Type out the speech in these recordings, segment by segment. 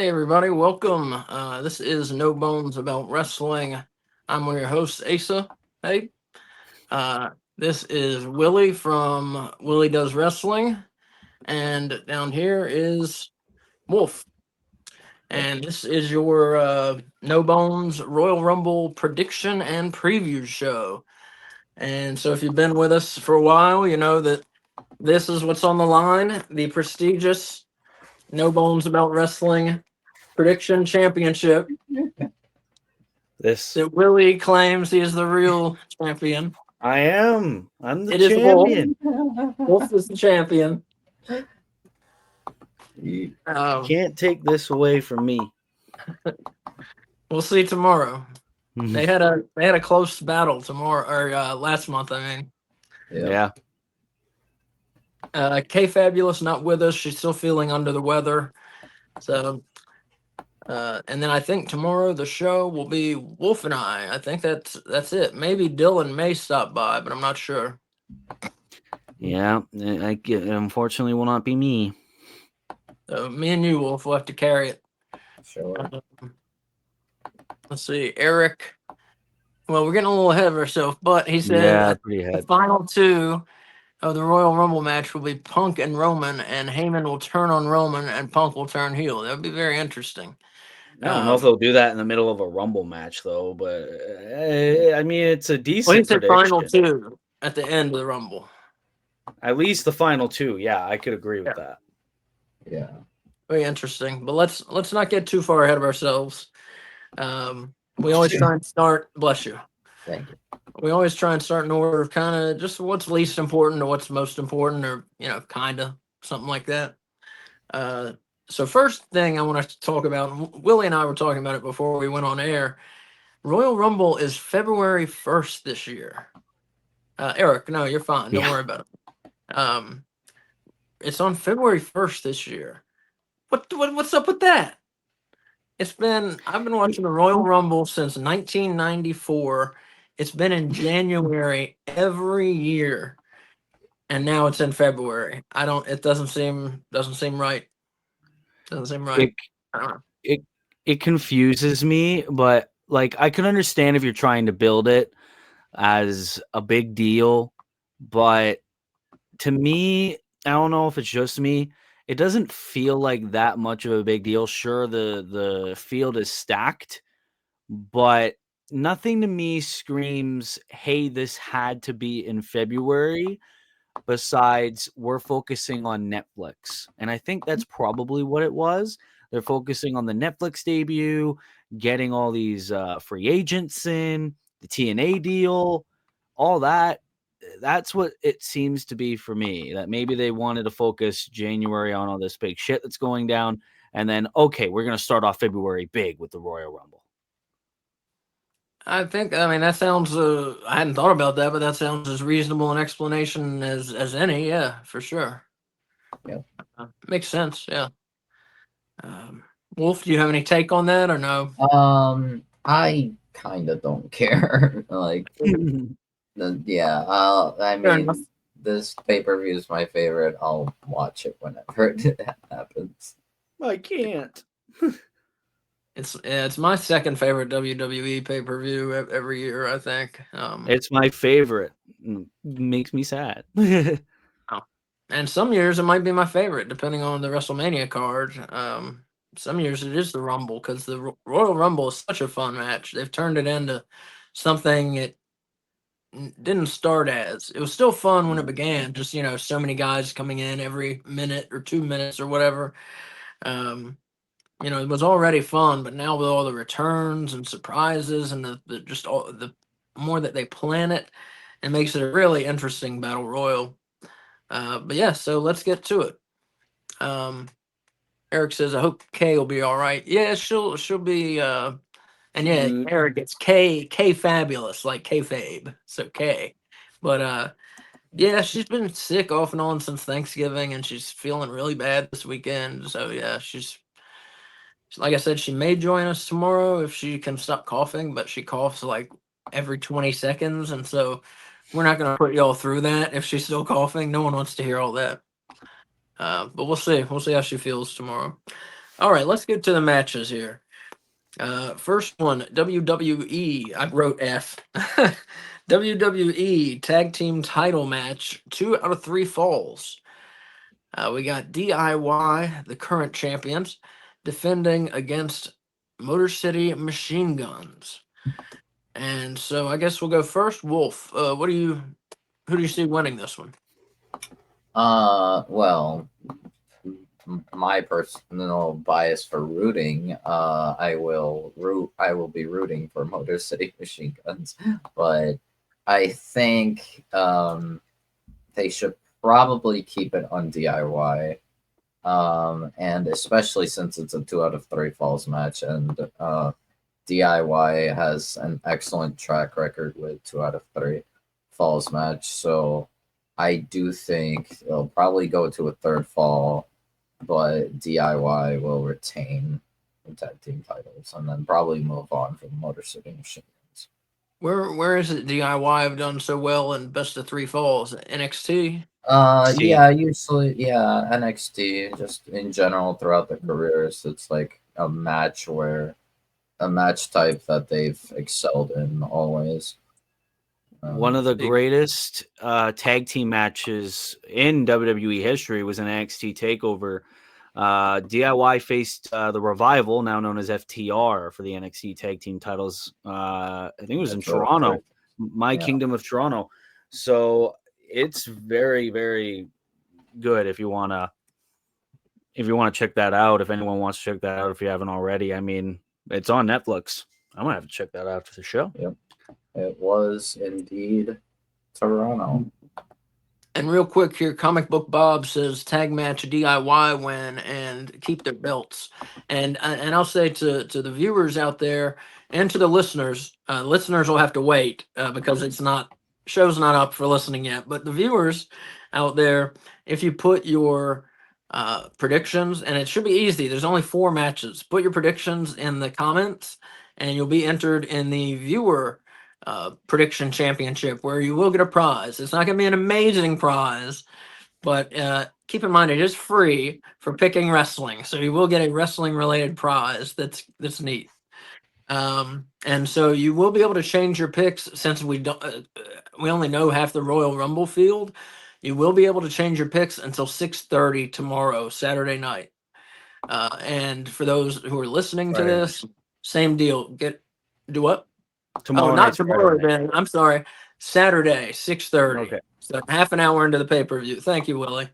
Hey everybody, welcome. This is No Bones About Wrestling. I'm one of your hosts, Asa. Hey. This is Willy from Willy Does Wrestling, and down here is Wolf. And this is your No Bones Royal Rumble prediction and preview show. And so if you've been with us for a while, you know that this is what's on the line, the prestigious No Bones About Wrestling Prediction Championship This that Willie claims he is the real champion. I am. I'm the It is Wolf. champion. Wolf is the champion. You Um, can't take this away from me. we'll see tomorrow. They had a close battle tomorrow or last month. I mean, Yeah. K Fabulous not with us. She's still feeling under the weather. So, and then I think tomorrow the show will be Wolf and I. I think that's it. Maybe Dylan may stop by, but I'm not sure. Yeah. It unfortunately will not be me. So me and you, Wolf, will have to carry it. Sure. Let's see, Eric. Well, we're getting a little ahead of ourselves, but he said Yeah, pretty the ahead. final two of the Royal Rumble match will be Punk and Roman, and Heyman will turn on Roman, and Punk will turn heel. That would be very interesting. I don't know if they'll do that in the middle of a Rumble match, though. But I mean, it's a Well, he decent said prediction. final two at the end of the Rumble. At least the final two. Yeah, I could agree with that. Yeah. Very interesting. But let's not get too far ahead of ourselves. We always try and start. Bless you. Thank you. We always try and start in order of kind of just what's least important to what's most important, or kind of something like that. So first thing I want to talk about, Willie and I were talking about it before we went on air. Royal Rumble is February 1st this year. Eric, no, you're fine. Don't worry about it. It's on February 1st this year. What's up with that? I've been watching the Royal Rumble since 1994. It's been in January every year, and now it's in February. It doesn't seem right. Doesn't seem right. I don't know. It confuses me, but like I can understand if you're trying to build it as a big deal, but to me, I don't know if it's just me. It doesn't feel like that much of a big deal. Sure, the field is stacked, but nothing to me screams, "Hey, this had to be in February." Besides, we're focusing on Netflix, and I think that's probably what it was. They're focusing on the Netflix debut, getting all these free agents in, the TNA deal, all that. That's what it seems to be for me, that maybe they wanted to focus January on all this big shit that's going down. And then, okay, we're going to start off February big with the Royal Rumble. I mean, that sounds, I hadn't thought about that, but that sounds as reasonable an explanation as any. Yeah, for sure. Yeah. Makes sense. Yeah. Wolf, do you have any take on that or no? I kind of don't care. Yeah. I mean, this pay-per-view is my favorite. I'll watch it whenever that happens. I can't. It's my second favorite WWE pay-per-view every year, I think. It's my favorite. Makes me sad. And some years it might be my favorite, depending on the WrestleMania card. Some years it is the Rumble, because the Royal Rumble is such a fun match. They've turned it into something it didn't start as. It was still fun when it began, just so many guys coming in every minute or 2 minutes or whatever. It was already fun, but now with all the returns and surprises and the more that they plan it makes it a really interesting battle royal. But yeah, so let's get to it. Eric says, I hope Kay will be all right. Yeah, she'll be and yeah, Eric, it's K Fabulous, like kayfabe. So K. But yeah, she's been sick off and on since Thanksgiving, and she's feeling really bad this weekend. So yeah, she's like I said, she may join us tomorrow if she can stop coughing, but she coughs like every 20 seconds, and so we're not going to put y'all through that if she's still coughing. No one wants to hear all that. But we'll see. We'll see how she feels tomorrow. All right, let's get to the matches here. First one, WWE. I wrote F. WWE Tag Team Title Match, 2 out of 3 falls. We got DIY, the current champions, defending against Motor City Machine Guns. And so I guess we'll go first. Wolf, who do you see winning this one? Well, my personal bias for rooting, I will be rooting for Motor City Machine Guns, but I think they should probably keep it on DIY. And especially since it's a 2 out of 3 falls match, and DIY has an excellent track record with 2 out of 3 falls match. So I do think they'll probably go to a third fall, but DIY will retain the tag team titles and then probably move on from Motor City Machine Guns. Where is it DIY have done so well in best of 3 falls? NXT? Yeah, usually, yeah, NXT, just in general throughout the careers, it's like a match type that they've excelled in always. One of the greatest tag team matches in WWE history was an NXT TakeOver. DIY faced the Revival, now known as FTR, for the NXT tag team titles. I think it was in Toronto, my Kingdom of Toronto. So it's very, very good if you want to check that out. If anyone wants to check that out, if you haven't already, I mean, it's on Netflix. I'm gonna have to check that out after the show. Yep, it was indeed Toronto. And real quick here, Comic Book Bob says tag match DIY win and keep their belts. And I'll say to the viewers out there and to the listeners, listeners will have to wait because show's not up for listening yet. But the viewers out there, if you put your predictions, and it should be easy. There's only 4 matches. Put your predictions in the comments, and you'll be entered in the viewer prediction championship, where you will get a prize. It's not going to be an amazing prize, but keep in mind it is free for picking wrestling, so you will get a wrestling related prize. That's neat. And so you will be able to change your picks since we only know half the Royal Rumble field. You will be able to change your picks until 6:30 tomorrow, Saturday night. And for those who are listening to this, same deal. Do what? Tomorrow, not tomorrow, Ben. I'm sorry. Saturday, 6:30. Okay. So half an hour into the pay-per-view. Thank you, Willie.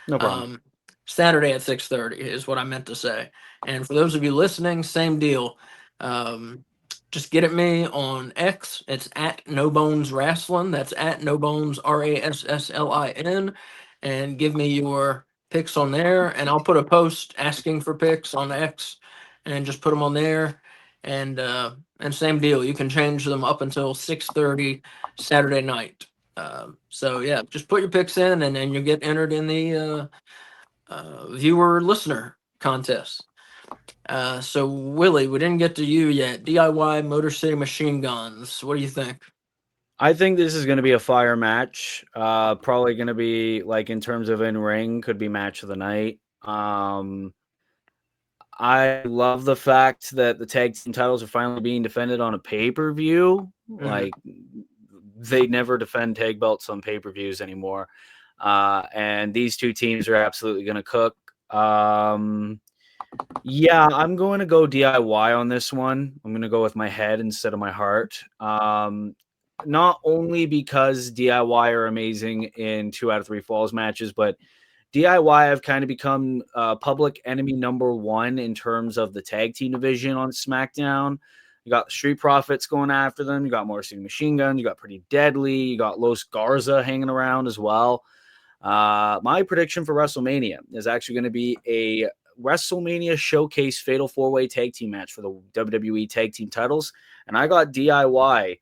No problem. Saturday at 6:30 is what I meant to say. And for those of you listening, same deal. Just get at me on X. It's at No Bones Wrestling. That's at No Bones RASSLIN. And give me your picks on there. And I'll put a post asking for picks on X and just put them on there. And same deal. You can change them up until 6:30 Saturday night. So yeah, just put your picks in, and then you'll get entered in the viewer listener contest. So Willie, we didn't get to you yet. DIY Motor City Machine Guns. What do you think? I think this is going to be a fire match. Probably going to be, like, in terms of in ring, could be match of the night. I love the fact that the tag team titles are finally being defended on a pay-per-view. Mm-hmm. Like, they never defend tag belts on pay-per-views anymore. And these two teams are absolutely going to cook. Yeah, I'm going to go DIY on this one. I'm going to go with my head instead of my heart. Not only because DIY are amazing in 2 out of 3 falls matches, but DIY have kind of become public enemy number 1 in terms of the tag team division on SmackDown. You got the Street Profits going after them. You got Motor City Machine Guns. You got Pretty Deadly. You got Los Garza hanging around as well. My prediction for WrestleMania is actually going to be a WrestleMania Showcase Fatal 4-Way Tag Team match for the WWE Tag Team titles. And I got DIY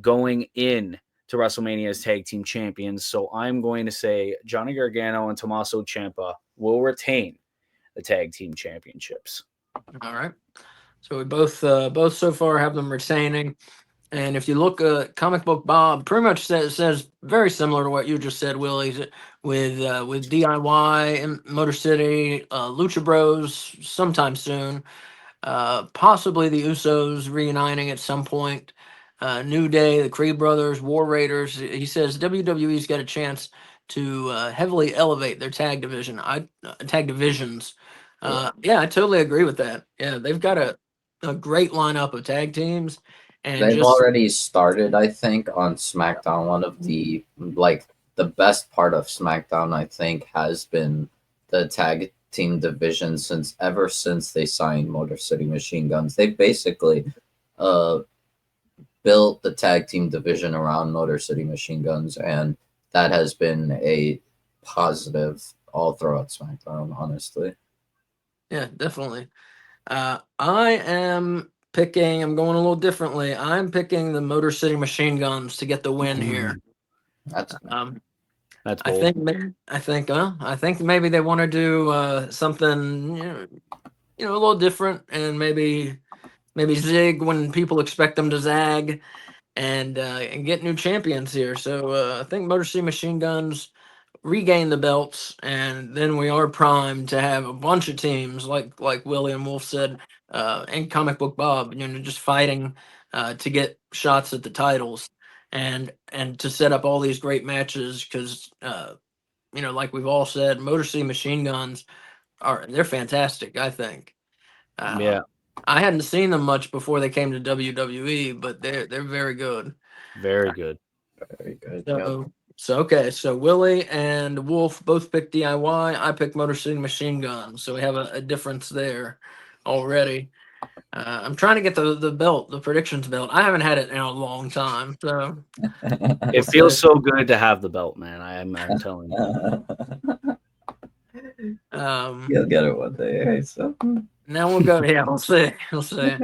going in to WrestleMania as tag team champions. So I'm going to say Johnny Gargano and Tommaso Ciampa will retain the tag team championships. All right. So we both so far have them retaining. And if you look, Comic Book Bob pretty much says very similar to what you just said, Willie, with DIY and Motor City, Lucha Bros sometime soon, possibly the Usos reuniting at some point, New Day, the Creed Brothers, War Raiders. He says WWE's got a chance to heavily elevate their tag divisions. Yeah, I totally agree with that. Yeah, they've got a great lineup of tag teams. And They've just already started, I think, on SmackDown. One of the best part of SmackDown, I think, has been the tag team division ever since they signed Motor City Machine Guns. They basically uh built the tag team division around Motor City Machine Guns, and that has been a positive all throughout SmackDown, honestly. yeah, definitely. I am picking. I'm going a little differently. I'm picking the Motor City Machine Guns to get the win here. That's Um, That's I bold. think. I think maybe they want to do something, a little different, and maybe zig when people expect them to zag, and get new champions here. So I think Motor City Machine Guns regain the belts, and then we are primed to have a bunch of teams like Willie and Wolf said, and Comic Book Bob, just fighting to get shots at the titles, and to set up all these great matches because like we've all said, Motor City Machine Guns they're fantastic. I think. Uh, Yeah, I hadn't seen them much before they came to WWE, but they're very good. very good. very good. Yep. So okay, so Willie and Wolf both picked DIY. I picked Motor City Machine Gun, so we have a difference there already. I'm trying to get the belt, the predictions belt. I haven't had it in a long time, so It feels so good to have the belt, man. I'm telling you. You'll get it one day. So now we'll go. Yeah, we'll see. We'll see.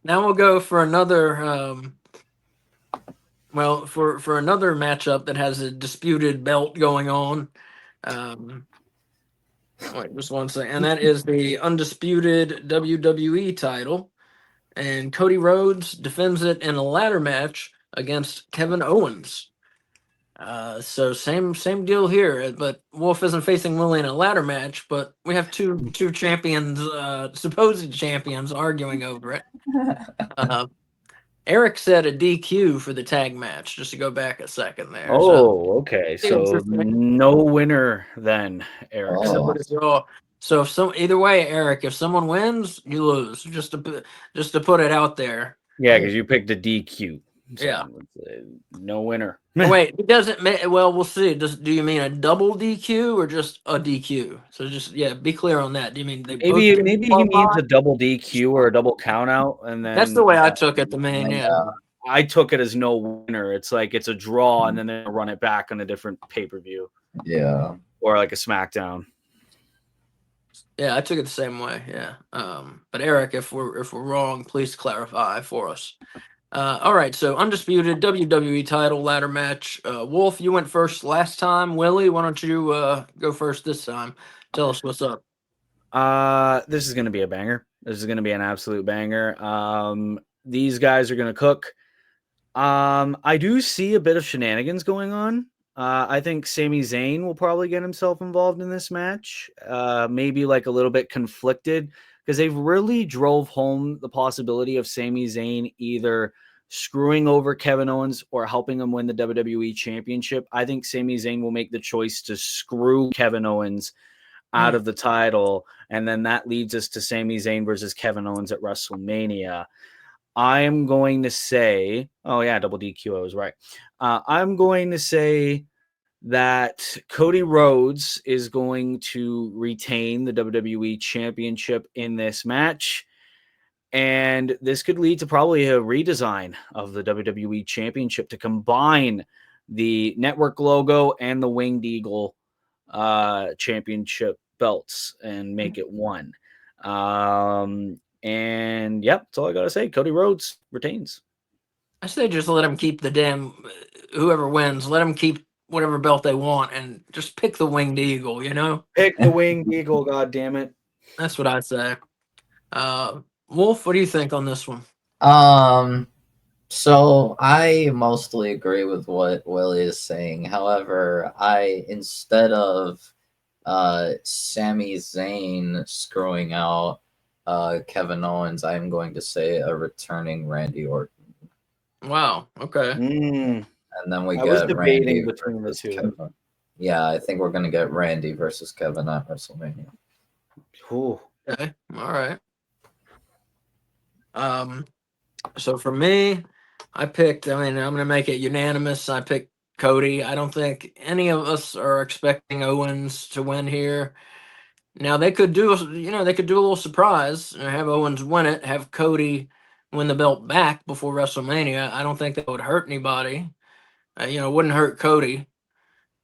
Now we'll go for another. For another matchup that has a disputed belt going on. Wait, just one second. And that is the undisputed WWE title. And Cody Rhodes defends it in a ladder match against Kevin Owens. So same deal here, but Wolf isn't facing Willie in a ladder match, but we have two champions, supposed champions, arguing over it. Eric said a DQ for the tag match, just to go back a second there. Okay. So no winner then, Eric. So if either way, Eric, if someone wins, you lose. Just to put it out there. Yeah, because you picked a DQ. So yeah. No winner. Wait, it doesn't. Well, we'll see. Do you mean a double DQ or just a DQ? So just be clear on that. Do you mean maybe he means a double DQ or a double count out, and then that's the way I took it. I took it as no winner. It's like it's a draw, and then they run it back on a different pay-per-view. Yeah, or like a SmackDown. Yeah, I took it the same way. Yeah, but Eric, if we're wrong, please clarify for us. All right, so undisputed WWE title ladder match. Wolf, you went first last time. Willie, why don't you go first this time? Tell us what's up. This is going to be a banger. This is going to be an absolute banger. These guys are going to cook. I do see a bit of shenanigans going on. I think Sami Zayn will probably get himself involved in this match. Maybe like a little bit conflicted because they've really drove home the possibility of Sami Zayn either screwing over Kevin Owens or helping him win the WWE Championship. I think Sami Zayn will make the choice to screw Kevin Owens out of the title, and then that leads us to Sami Zayn versus Kevin Owens at WrestleMania. I am going to say, double DQ, I was right. I'm going to say that Cody Rhodes is going to retain the WWE Championship in this match. And this could lead to probably a redesign of the WWE Championship to combine the network logo and the Winged Eagle championship belts and make it one. And yep, that's all I got to say. Cody Rhodes retains. I say just let him keep whoever wins, let him keep whatever belt they want and just pick the Winged Eagle, Pick the Winged Eagle, God damn it. That's what I'd say. Wolf, what do you think on this one? So I mostly agree with what Willie is saying. However, instead of Sami Zayn screwing out Kevin Owens, I'm going to say a returning Randy Orton. Wow. Okay. Mm, And then we I was get Randy debating between the versus two. Kevin. Yeah, I think we're going to get Randy versus Kevin at WrestleMania. Ooh. Okay. All right. Um. So for me, I picked. I mean, I'm going to make it unanimous. I picked Cody. I don't think any of us are expecting Owens to win here. Now they could do, they could do a little surprise and have Owens win it, have Cody win the belt back before WrestleMania. I don't think that would hurt anybody. It wouldn't hurt Cody,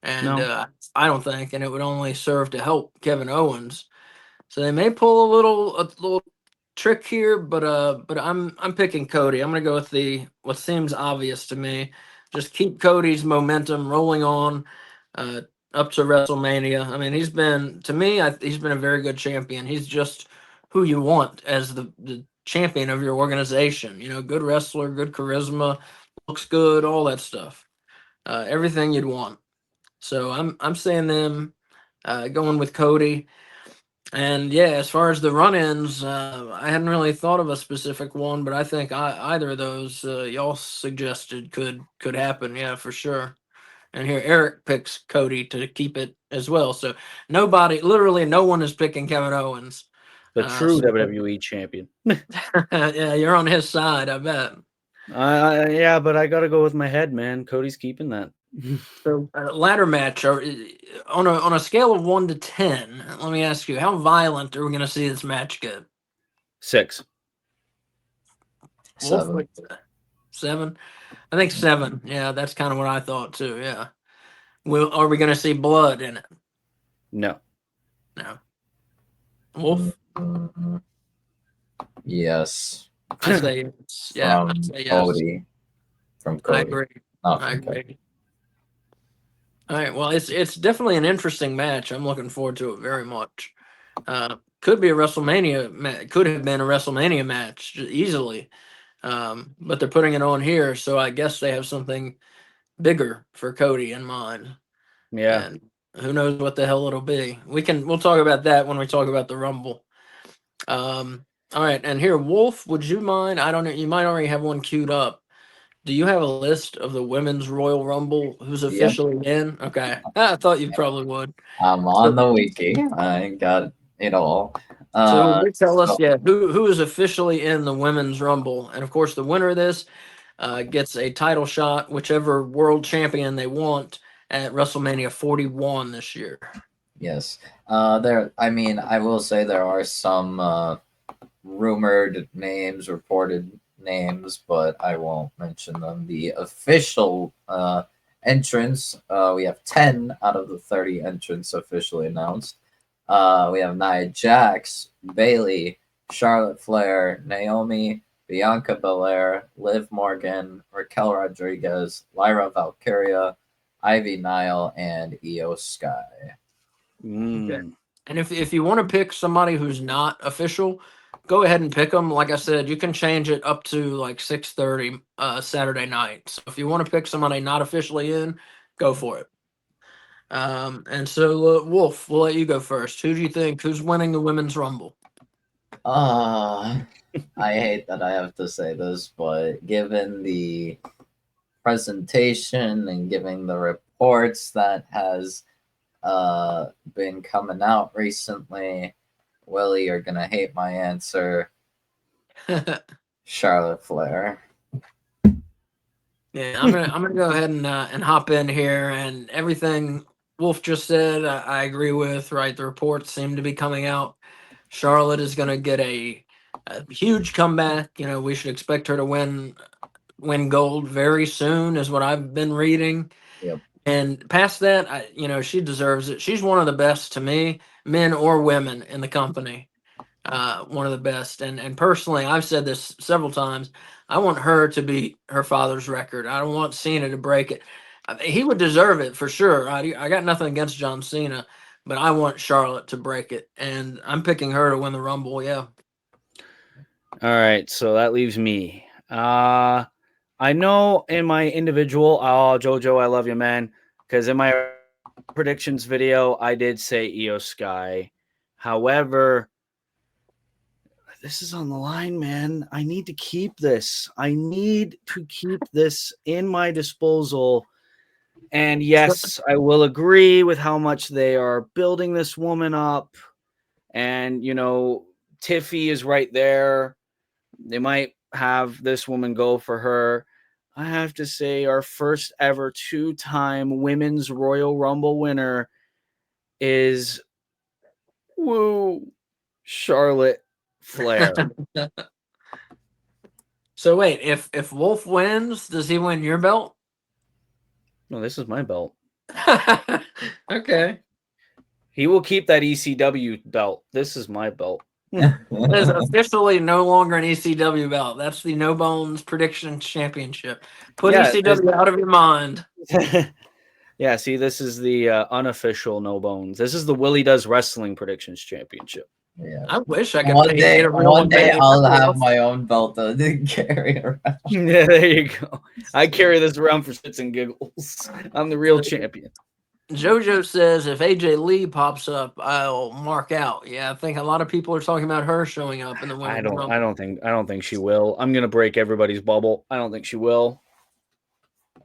and No. I don't think, and it would only serve to help Kevin Owens. So they may pull a little trick here, but I'm picking Cody. I'm gonna go with the what seems obvious to me. Just keep Cody's momentum rolling on uh, up to WrestleMania. I mean, he's been to me, he's been a very good champion. He's just who you want as the champion of your organization. Good wrestler, good charisma, looks good, all that stuff. Everything you'd want. So I'm saying them going with Cody. And yeah, as far as the run-ins, I hadn't really thought of a specific one, but I think either of those y'all suggested could happen. Yeah, for sure. And here Eric picks Cody to keep it as well. So nobody, literally no one is picking Kevin Owens. The true So WWE champion. yeah, you're on his side, I bet. Yeah, but I gotta go with my head, man. Cody's keeping that. So ladder match, or on a scale of 1 to 10, let me ask you, how violent are we going to see this match get? 6. Wolf, 7. 7? I think 7. Yeah, that's kind of what I thought too. Yeah. Are we going to see blood in it? No. No. Wolf? Mhm. Yes. I say yes. Yeah, I From say yes. Cody. From I Cody. agree. Not I from Kevin. agree. All right. Well, it's definitely an interesting match. I'm looking forward to it very much. Could be a WrestleMania. Could have been a WrestleMania match easily. But they're putting it on here, so I guess they have something bigger for Cody in mind. Yeah. And who knows what the hell it'll be. We'll talk about that when we talk about the Rumble. All right, and here, Wolf, would you mind? I don't know, you might already have one queued up. Do you have a list of the women's Royal Rumble who's Yep. officially in? Okay. I thought you probably would. I'm on the wiki. I got it all. So would you tell us, So yeah, who is officially in the women's Rumble? And of course, the winner of this gets a title shot, whichever world champion they want at WrestleMania 41 this year. yes, I mean, I will say there are some rumored names, reported names, but I won't mention them. The official entrants, we have 10 out of the 30 entrants officially announced. We have Nia Jax, Bailey, Charlotte Flair, Naomi, Bianca Belair, Liv Morgan, Raquel Rodriguez, Lyra Valkyria, Ivy Nile, and Io Sky. Mm. And if you want to pick somebody who's not official, go ahead and pick them. Like I said, you can change it up to like 6:30 Saturday night. So if you want to pick somebody not officially in, go for it. And so Wolf, we'll let you go first. Who do you think who's winning the women's Rumble? I hate that I have to say this, but given the presentation and given the reports that has been coming out recently, Willie, you're gonna hate my answer. Charlotte Flair. Yeah, I'm gonna go ahead and hop in here, and everything Wolf just said, I agree with. Right, the reports seem to be coming out. Charlotte is gonna get a huge comeback. We should expect her to win gold very soon, is what I've been reading. Yep. And past that, she deserves it. She's one of the best to me, men or women in the company. One of the best. And personally, I've said this several times. I want her to beat her father's record. I don't want Cena to break it. He would deserve it for sure. I got nothing against John Cena, but I want Charlotte to break it, and I'm picking her to win the Rumble. Yeah. All right, so that leaves me. I know in my individual, oh, Jojo, I love you, man. Because in my predictions video, I did say Io Sky. However, this is on the line, man. I need to keep this. I need to keep this in my disposal. And yes, I will agree with how much they are building this woman up. And, you know, Tiffy is right there. They might have this woman go for her. I have to say, our first ever 2-time Women's Royal Rumble winner is Charlotte Flair. So wait, if Wolf wins, does he win your belt? No, this is my belt. Okay. He will keep that ECW belt. This is my belt. It's officially no longer an ECW belt. That's the No Bones Prediction Championship. Put ECW out of your mind. Yeah, see, this is the unofficial No Bones. This is the Willy Does Wrestling Predictions Championship. Yeah. I wish I could One day, invade I'll everyone have else. my own belt to carry around. Yeah, there you go. I carry this around for shits and giggles. I'm the real champion. JoJo says if AJ Lee pops up, I'll mark out. Yeah, I think a lot of people are talking about her showing up in the women's Rumble. I don't think she will. I'm gonna break everybody's bubble. I don't think she will.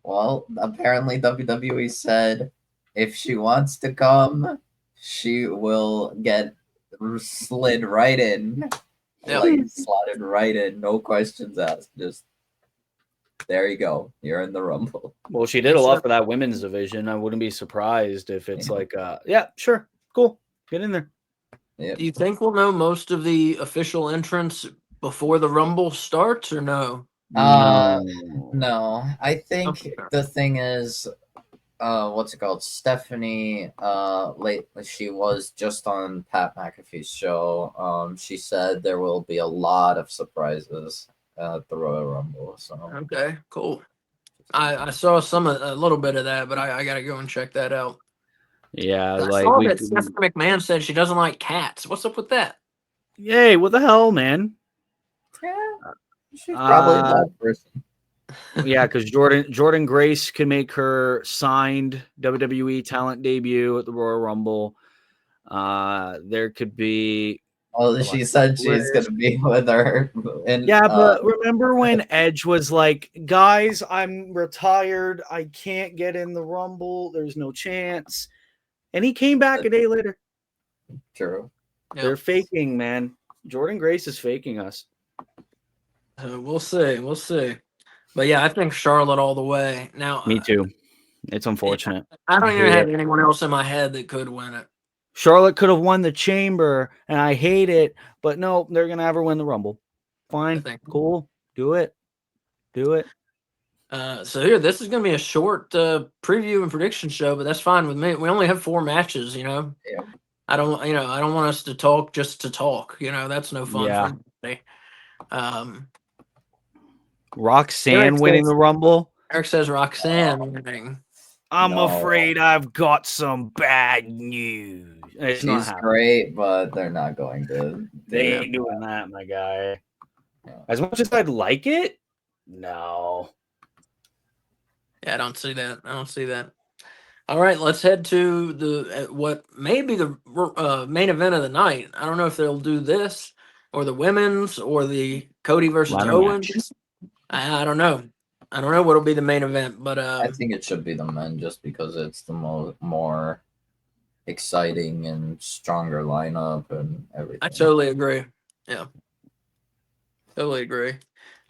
Well, apparently WWE said if she wants to come, she will get slid right in. Yep. Like slotted right in, no questions asked. Just there you go. You're in the Rumble. Well, she did a lot for that women's division. I wouldn't be surprised if it's Yeah. like, yeah, sure, cool, get in there. Yep. Do you think we'll know most of the official entrants before the Rumble starts, or no? No. I think Okay. the thing is, what's it called? Stephanie, she was just on Pat McAfee's show. She said there will be a lot of surprises at the Royal Rumble. So Okay, cool. I saw a little bit of that, but I got to go and check that out. Yeah, I like saw that Stephanie McMahon said she doesn't like cats. What's up with that? Yay, what the hell, man? yeah, she's probably a bad person. Yeah, because Jordan Grace can make her signed WWE talent debut at the Royal Rumble. There could be. Well, she said she's going to be with her. Yeah, but remember when Edge was like, guys, I'm retired. I can't get in the Rumble. There's no chance. And he came back a day later. True. Yep. They're faking, man. Jordan Grace is faking us. We'll see. We'll see. But yeah, I think Charlotte all the way. Now, Me too. It's unfortunate. I don't even have anyone else in my head that could win it. Charlotte could have won the Chamber, and I hate it. But no, they're going to have her win the Rumble. Fine. Cool. Do it. Do it. So here, this is going to be a short preview and prediction show, but that's fine with me. We only have 4 matches, you know. Yeah. I don't want us to talk just to talk. You know, that's no fun for anybody. Roxanne winning the Rumble. Eric says Roxanne winning. I'm afraid I've got some bad news. She's great, but they're not going to. They ain't doing that, my guy. As much as I'd like it, no. Yeah, I don't see that. All right, let's head to the what may be the main event of the night. I don't know if they'll do this or the women's or the Cody versus Owens. I don't know. I don't know what'll be the main event, but I think it should be the men just because it's the more exciting and stronger lineup and everything. I totally agree. Yeah, totally agree.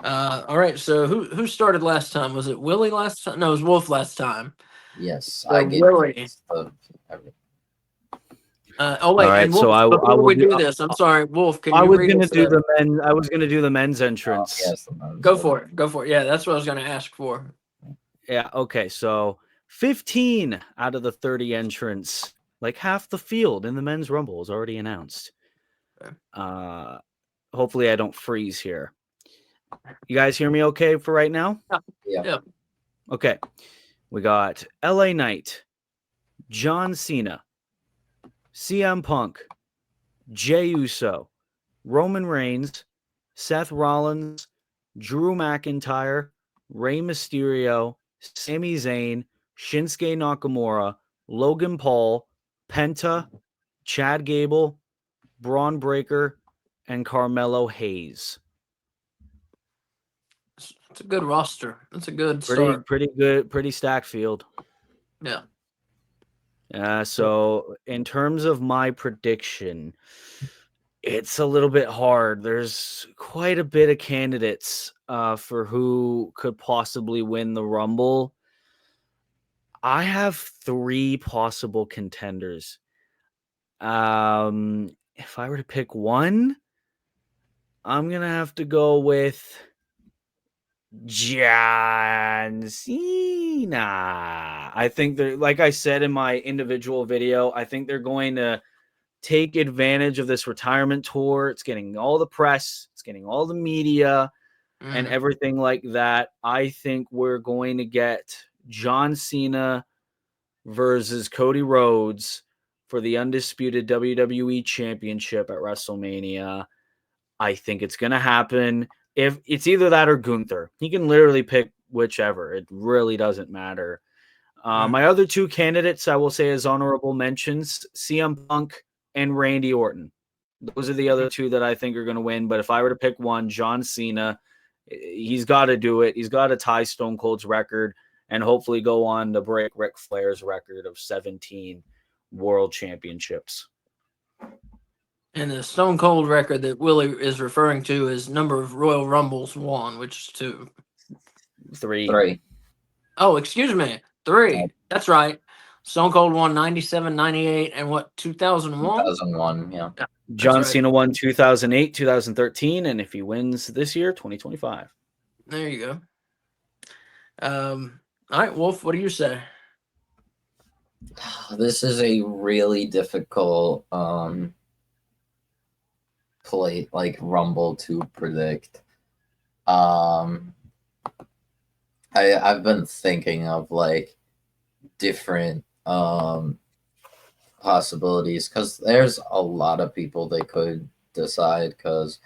All right, so who started last time? Was it Willy last time? No, it was Wolf last time. Yes, I gave Willy. Oh wait, right, and Wolf, so I before will we do this, I'm sorry, Wolf. Can I you was read gonna us, do the men. I was gonna do the men's entrance. Yes, Go for it. Go for it. Yeah, that's what I was gonna ask for. Yeah. Okay. So 15 out of the 30 entrants, like half the field in the men's rumble, is already announced. Okay. Hopefully I don't freeze here. You guys hear me okay for right now? Yeah. Okay. We got LA Knight, John Cena, CM Punk, Jey Uso, Roman Reigns, Seth Rollins, Drew McIntyre, Rey Mysterio, Sami Zayn, Shinsuke Nakamura, Logan Paul, Penta, Chad Gable, Braun Breaker, and Carmelo Hayes. It's a good roster. It's a good start. Pretty good, pretty stacked field. Yeah. So in terms of my prediction, it's a little bit hard. There's quite a bit of candidates for who could possibly win the Rumble. I have 3 possible contenders. If I were to pick one, I'm gonna have to go with John Cena. I think they're, like I said in my individual video, I think they're going to take advantage of this retirement tour. It's getting all the press, it's getting all the media and everything like that. I think we're going to get John Cena versus Cody Rhodes for the undisputed WWE Championship at WrestleMania. I think it's going to happen. If it's either that or Gunther, he can literally pick whichever. It really doesn't matter. My other 2 candidates, I will say as honorable mentions, CM Punk and Randy Orton. Those are the other 2 that I think are going to win. But if I were to pick one, John Cena, he's got to do it. He's got to tie Stone Cold's record and hopefully go on to break Ric Flair's record of 17 world championships. And the Stone Cold record that Willie is referring to is number of Royal Rumbles won, which is 2. 3. Oh, excuse me. 3. Yeah. That's right. Stone Cold won 97, 98, and what, 2001? 2001, yeah. John right. Cena won 2008, 2013, and if he wins this year, 2025. There you go. All right, Wolf, what do you say? This is a really difficult Rumble to predict. I've been thinking of like different possibilities because there's a lot of people they could decide because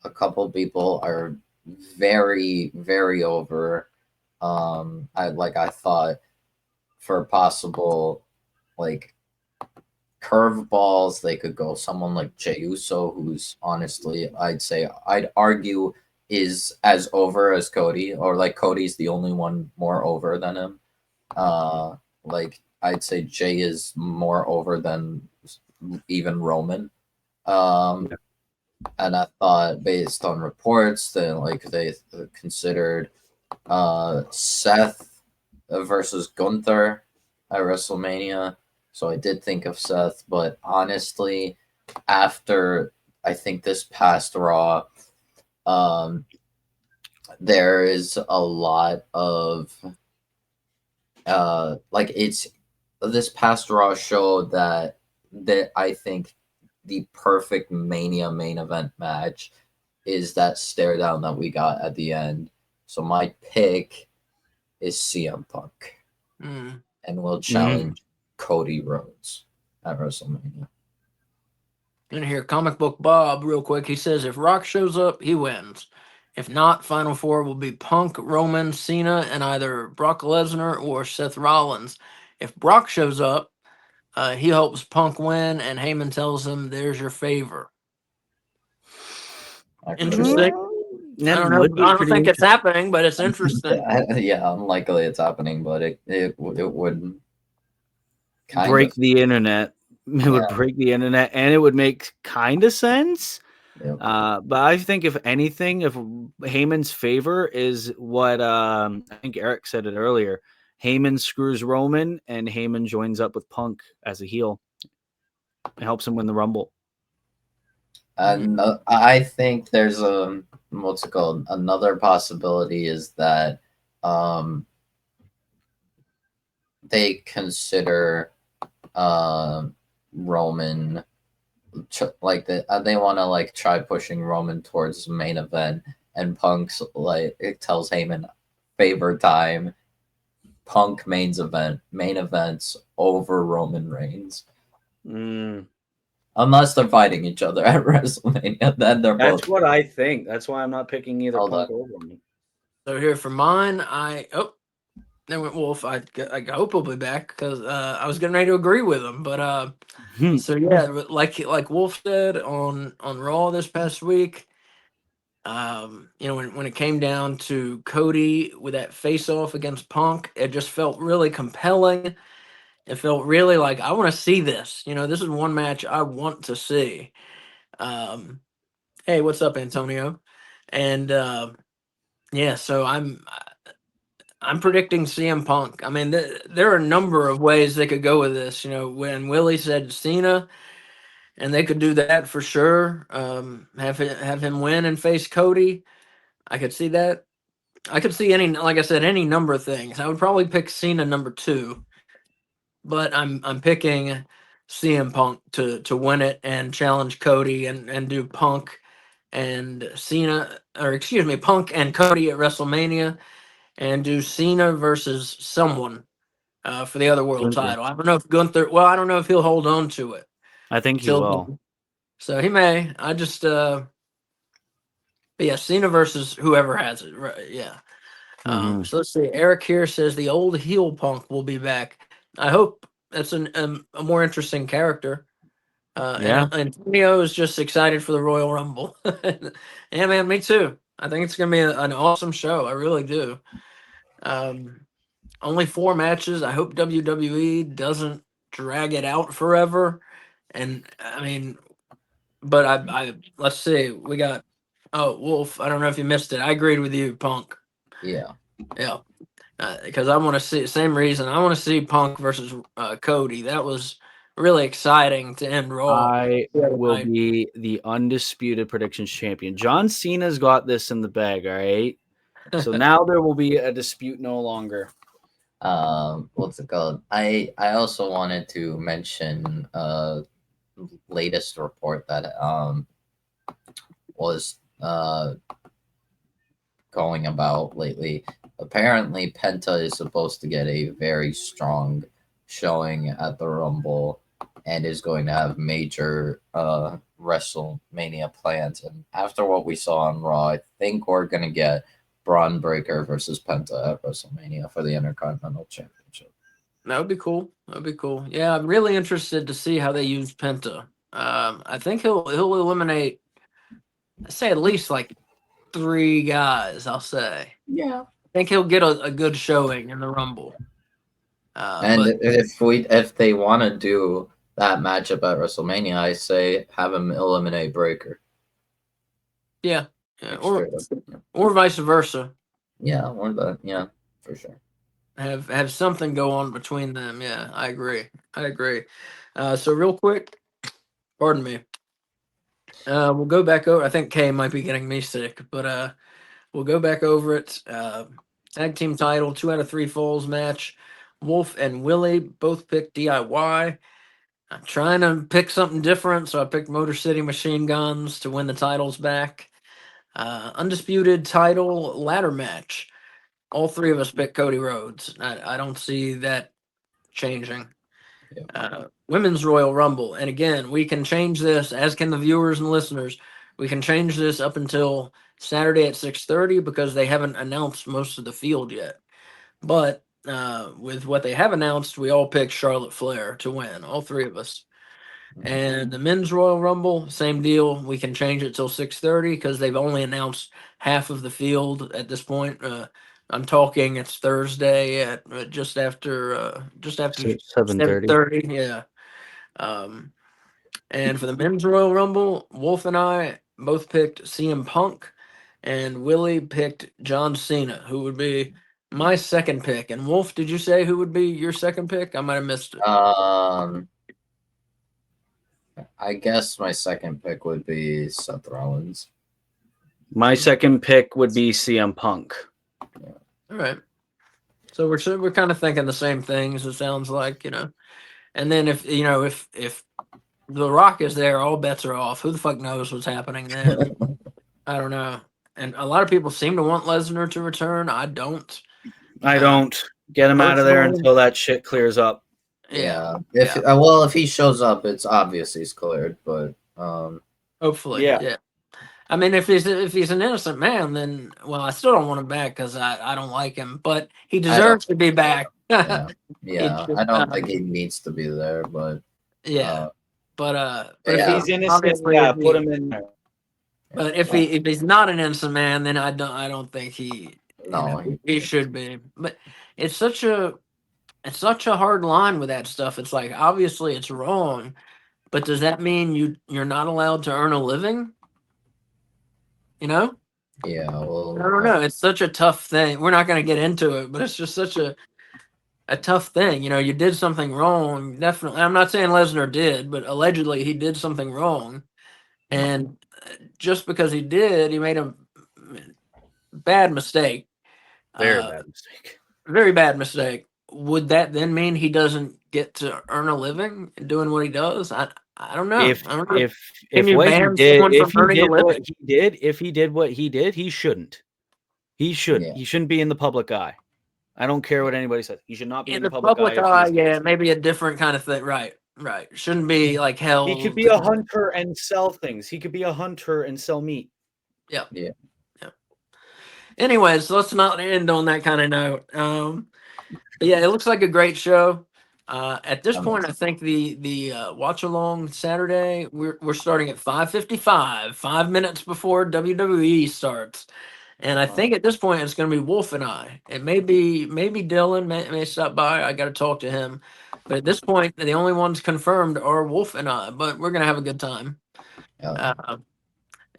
a couple people are very, very over. I thought for possible like curveballs, they could go someone like Jey Uso, who's honestly, I'd argue is as over as Cody, or like Cody's the only one more over than him. I'd say Jey is more over than even Roman. And I thought based on reports that they considered Seth versus Gunther at WrestleMania. So I did think of Seth, but honestly, after I think this past Raw, there is a lot of it's this past Raw showed that I think the perfect Mania main event match is that stare down that we got at the end. So my pick is CM Punk, and will challenge Cody Rhodes at WrestleMania. Gonna hear Comic Book Bob real quick. He says if Rock shows up, he wins. If not, Final Four will be Punk, Roman, Cena, and either Brock Lesnar or Seth Rollins. If Brock shows up, he hopes Punk win, and Heyman tells him, "There's your favor." Interesting. I don't think it's happening, but it's interesting. Yeah, unlikely it's happening, but it would break the internet. It would break the internet, and it would make kind of sense. Yep. But I think if anything, if Heyman's favor is what I think Eric said it earlier, Heyman screws Roman and Heyman joins up with Punk as a heel. It helps him win the Rumble. And I think there's another possibility is that they consider Roman they want to try pushing Roman towards the main event, and Punk's it tells Heyman favor time, Punk main events over Roman Reigns. Unless they're fighting each other at WrestleMania, then they're both. That's what I think. That's why I'm not picking either Punk or Roman. So here for mine, there went Wolf. I hope he'll be back because I was getting ready to agree with him, but so yeah, like Wolf said on Raw this past week. When it came down to Cody with that face off against Punk, it just felt really compelling. It felt really like I want to see this. This is one match I want to see. Um, hey, what's up, Antonio? And yeah, so I'm predicting CM Punk. I mean, there are a number of ways they could go with this. When Willie said Cena, and they could do that for sure. Have him win and face Cody. I could see that. I could see like I said, any number of things. I would probably pick Cena number 2, but I'm picking CM Punk to win it and challenge Cody and do Punk and Cena, or excuse me, Punk and Cody at WrestleMania, and do Cena versus someone for the other world Gunther. title. I don't know if Gunther. Well, I don't know if he'll hold on to it I think he till will. then. So he may. I just but yeah, Cena versus whoever has it. Right? Yeah. So let's see. Eric here says the old heel Punk will be back. I hope that's a more interesting character. Yeah. And Antonio is just excited for the Royal Rumble. Yeah, man, me too. I think it's gonna be an awesome show. I really do. Only 4 matches. I hope WWE doesn't drag it out forever. And I mean, but I let's see. We got Wolf. I don't know if you missed it. I agreed with you, Punk. Yeah. Yeah. Because I want to see same reason. I want to see Punk versus Cody. That was really exciting to end Raw. I will be the undisputed predictions champion. John Cena's got this in the bag, all right? So now there will be a dispute no longer. What's it called? I also wanted to mention latest report that was going about lately. Apparently Penta is supposed to get a very strong showing at the Rumble and is going to have major WrestleMania plans. And after what we saw on Raw, I think we're going to get Braun Breaker versus Penta at WrestleMania for the Intercontinental Championship. That would be cool. That would be cool. Yeah, I'm really interested to see how they use Penta. I think he'll eliminate, I'd say at least like 3 guys. I'll say. Yeah. I think he'll get a good showing in the Rumble. And but, if they want to do that matchup at WrestleMania, I say have him eliminate Breaker. Yeah, or vice versa. Yeah, or that. Yeah, for sure. Have something go on between them. Yeah, I agree. So real quick, pardon me. We'll go back over. I think Kay might be getting me sick, but we'll go back over it. Tag team title, 2 out of 3 falls match. Wolf and Willy both picked DIY. I'm trying to pick something different, so I picked Motor City Machine Guns to win the titles back. Undisputed title ladder match. All 3 of us picked Cody Rhodes. I don't see that changing. Women's Royal Rumble. And again, we can change this, as can the viewers and listeners. We can change this up until Saturday at 6:30 because they haven't announced most of the field yet. But with what they have announced, we all picked Charlotte Flair to win, all 3 of us. And the Men's Royal Rumble, same deal. We can change it till 6:30 because they've only announced half of the field at this point. I'm talking it's Thursday at just after 7:30. Yeah. And for the Men's Royal Rumble, Wolf and I both picked CM Punk, and Willie picked John Cena, who would be my second pick. And Wolf, did you say who would be your second pick? I might have missed it. I guess my second pick would be Seth Rollins. My second pick would be CM Punk. Yeah. All right. So we're kind of thinking the same things. It sounds like, And then if The Rock is there, all bets are off. Who the fuck knows what's happening then? I don't know. And a lot of people seem to want Lesnar to return. I don't. I don't. Get him out of there until that shit clears up. Yeah. If he shows up, it's obvious he's cleared, but hopefully. Yeah. I mean, if he's an innocent man, then well, I still don't want him back because I don't like him, but he I don't. deserves to be back. Yeah, He yeah. should, I don't think he needs to be there, but yeah, uh, but If yeah. he's innocent, obviously yeah, if put he, him in there. but if he's not an innocent man, then I don't think he No, he should be. But it's such a it's such a hard line with that stuff. It's like obviously it's wrong, but does that mean you're not allowed to earn a living? You know? yeah. I Well, don't know. It's such a tough thing. We're not going to get into it, but it's just such a tough thing. You know, you did something wrong. Definitely. I'm not saying Lesnar did, but allegedly he did something wrong. And just because he did, he made a bad mistake. Very Uh, bad mistake. very bad mistake. Would that then mean he doesn't get to earn a living doing what he does? I don't know. If I don't know. if Can if you what he ban did, someone from earning a living? if he did what he did, he shouldn't. He shouldn't. yeah. He shouldn't be in the public eye. I don't care what anybody says. He should not be In in the the public eye public if eye, he's yeah, innocent. maybe a different kind of thing. Right, right. Shouldn't be like He could held. be a hunter and sell things. He could be a hunter and sell meat. Yeah. Yeah. Anyways, let's not end on that kind of note. But yeah, it looks like a great show. At this point, I think the watch along Saturday we're starting at 5:55, 5 minutes before WWE starts, and I think at this point it's going to be Wolf and I. It maybe Dylan may stop by. I got to talk to him, but at this point, the only ones confirmed are Wolf and I. But we're gonna have a good time. Yeah. Uh,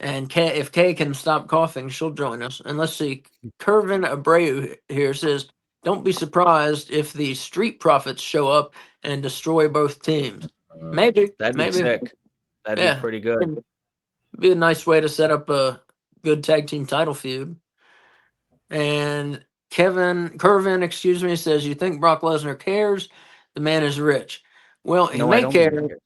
and if Kay can stop coughing, she'll join us. And let's see, Curvin Abreu here says, "Don't be surprised if the Street Profits show up and destroy both teams." Maybe, That'd be maybe, sick. That'd be yeah, pretty good. it'd be a nice way to set up a good tag team title feud. And Curvin, excuse me, says, "You think Brock Lesnar cares? The man is rich." Well, he No, I may don't think he care cares.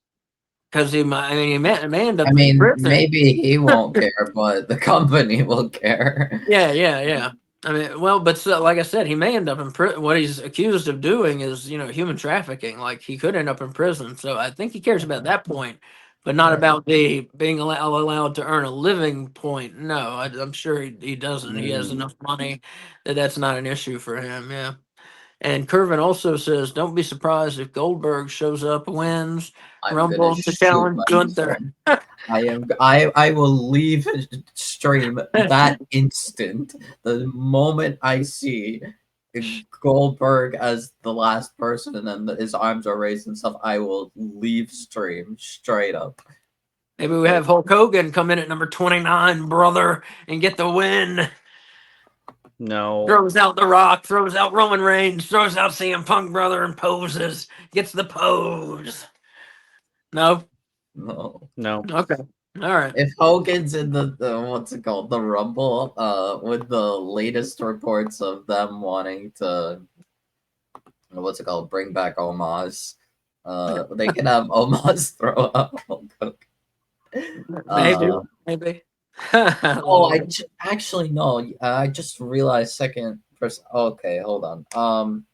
because he may end I up in mean, prison. maybe he won't care, but the company will care. Yeah. I mean, well, but so, like I said, he may end up in prison. What he's accused of doing is, human trafficking. Like he could end up in prison. So I think he cares about that point, but not Right. about the being allowed to earn a living point. No, I'm sure he doesn't. He has Mm. enough money that that's not an issue for him. Yeah. And Curvin also says, "Don't be surprised if Goldberg shows up, wins I'm gonna Rumble to shoot challenge Gunther." myself. I will leave stream that instant. The moment I see Goldberg as the last person and then his arms are raised and stuff, I will leave stream straight up. Maybe we have Hulk Hogan come in at number 29, brother, and get the win. No. Throws out The Rock, throws out Roman Reigns, throws out CM Punk, brother, and poses. Gets the pose. No? No. No. Okay. All right. If Hogan's in the what's it called, the Rumble, with the latest reports of them wanting to what's it called, bring back Omos, they can have Omos throw out Hulk Maybe. Hogan. Maybe. Oh, actually no. I just realized second person. Okay, hold on.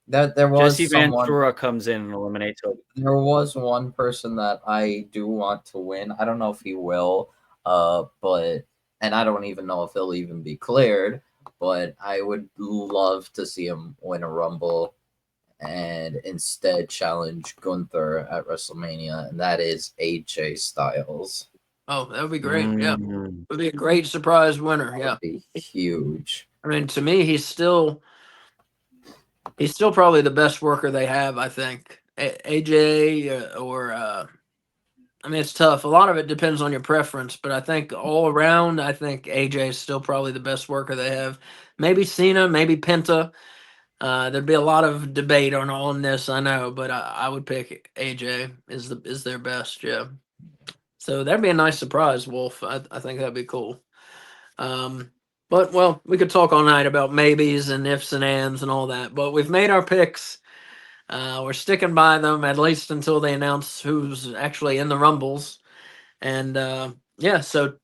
There was Jesse someone. Ventura comes in and eliminates Hogan. There was one person that I do want to win. I don't know if he will. But and I don't even know if he'll even be cleared. But I would love to see him win a Rumble and instead challenge Gunther at WrestleMania, and that is AJ Styles. Oh, that would be great. Yeah. Mm. Would be a great surprise winner. That Yeah. would be huge. I mean, to me, he's still probably the best worker they have, I think. AJ I mean, it's tough. A lot of it depends on your preference, but I think all around, I think AJ is still probably the best worker they have. Maybe Cena, maybe Penta. There'd be a lot of debate on this, I know, but I would pick AJ is their best. Yeah. So that'd be a nice surprise, Wolf. I think that'd be cool. But well, we could talk all night about maybes and ifs and ands and all that. But we've made our picks. We're sticking by them at least until they announce who's actually in the Rumbles. And yeah, so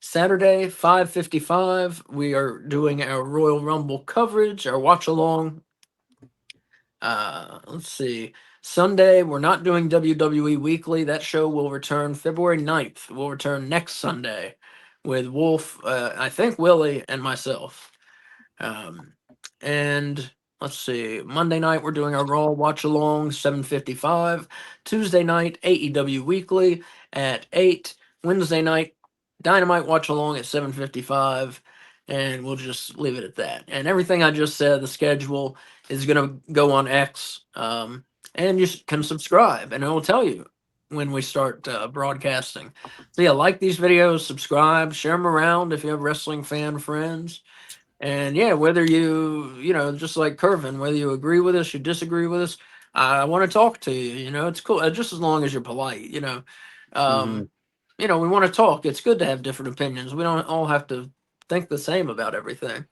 Saturday 5:55, we are doing our Royal Rumble coverage, our watch along. Let's see. Sunday, we're not doing WWE Weekly. That show will return February 9th. We'll return next Sunday with Wolf, I think Willie, and myself. And let's see, Monday night we're doing our Raw watch along 7:55. Tuesday night AEW Weekly at 8. Wednesday night Dynamite watch along at 7:55. And we'll just leave it at that. And everything I just said, the schedule is going to go on X. And you can subscribe, and it will tell you when we start broadcasting. So yeah, like these videos, subscribe, share them around if you have wrestling fan friends. And yeah, whether you know, just like Curvin, whether you agree with us, you disagree with us, I want to talk to you. You know, it's cool, just as long as you're polite. Mhm. You know, we want to talk. It's good to have different opinions. We don't all have to think the same about everything.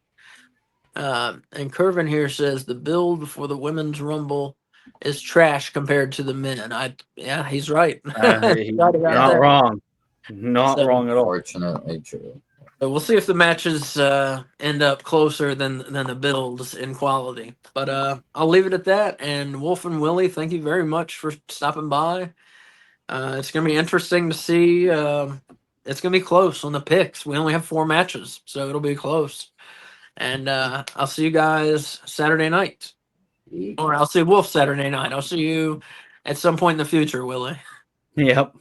And Curvin here says the build for the women's rumble is trash compared to the men. Yeah, he's right. He's Right about not that. wrong. Not So- wrong at all. Unfortunately true. So we'll see if the matches end up closer than the builds in quality. But I'll leave it at that. And Wolf and Willie, thank you very much for stopping by. It's gonna be interesting to see. It's gonna be close on the picks. We only have 4 matches, so it'll be close. And I'll see you guys Saturday night. Or I'll see Wolf Saturday night. I'll see you at some point in the future, Willie. Yep.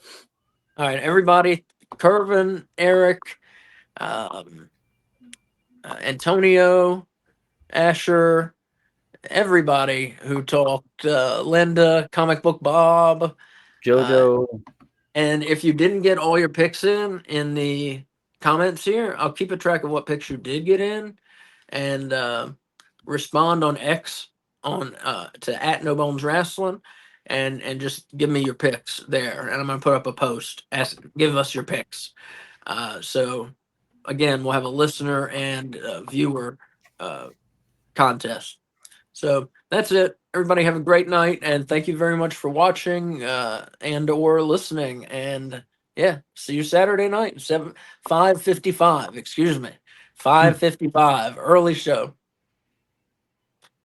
All right, everybody. Curvin, Eric, Antonio, Asher, everybody who talked, Linda, Comic Book Bob. Jojo. And if you didn't get all your picks in the comments here, I'll keep a track of what picks you did get in and respond on X on to at No Bones Wrestling and just give me your picks there. And I'm gonna put up a post. Give us your picks. So again, we'll have a listener and viewer contest. So that's it. Everybody have a great night, and thank you very much for watching and or listening. And yeah, see you Saturday night, 5:55. Excuse me, 5:55, early show.